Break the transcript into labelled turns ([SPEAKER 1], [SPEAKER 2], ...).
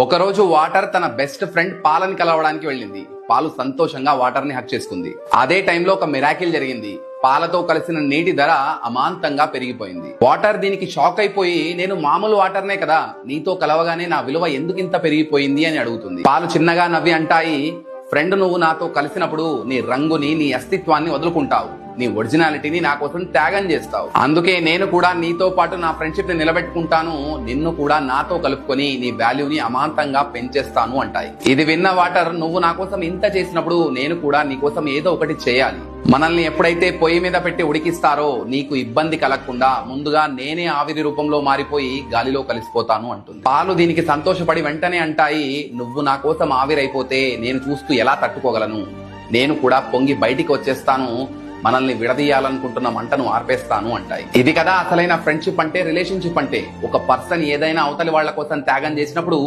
[SPEAKER 1] ఒకరోజు వాటర్ తన best friend పాలని కలవడానికి వెళ్ళింది. పాలు సంతోషంగా వాటర్ ని హక్ చేసుకుంది. అదే టైంలో ఒక మిరాకిల్ జరిగింది. పాలతో కలిసిన నీటి ధర అమాంతంగా పెరిగిపోయింది. వాటర్ దీనికి షాక్ అయిపోయి, నేను మామూలు వాటర్నే కదా, నీతో కలవగానే నా విలువ ఎందుకింత పెరిగిపోయింది అని అడుగుతుంది. పాలు చిన్నగా నవ్వి అంటాయి, ఫ్రెండ్, నువ్వు నాతో కలిసినప్పుడు నీ రంగుని, నీ అస్తిత్వాన్ని వదులుకుంటావు, నీ ఒరిజినాలిటీని నా కోసం త్యాగం చేస్తావు. అందుకే నేను కూడా నీతో పాటు నా ఫ్రెండ్షిప్ ని నిలబెట్టుకుంటాను, నిన్ను కూడా నాతో కలుపుకొని నీ వాల్యూని అమాంతంగా పెంచేస్తాను అంటాయి. ఇది విన్న వాటర్, నువ్వు నా కోసం ఇంత చేసినప్పుడు నేను కూడా నీ కోసం ఏదో ఒకటి చేయాలి. మనల్ని ఎప్పుడైతే పొయ్యి మీద పెట్టి ఉడికిస్తారో నీకు ఇబ్బంది కలగకుండా ముందుగా నేనే ఆవిరి రూపంలో మారిపోయి గాలిలో కలిసిపోతాను అంటుంది. పాలు దీనికి సంతోషపడి వెంటనే అంటాయి, నువ్వు నా కోసం ఆవిరైపోతే నేను చూస్తూ ఎలా తట్టుకోగలను? నేను కూడా పొంగి బయటికి వచ్చేస్తాను, మనల్ని విడదీయాలనుకుంటున్న మంటను ఆర్పేస్తాను అంటాయి. ఇది కదా అసలైన ఫ్రెండ్షిప్ అంటే, రిలేషన్షిప్ అంటే. ఒక పర్సన్ ఏదైనా అవతలి వాళ్ళ కోసం త్యాగం చేసినప్పుడు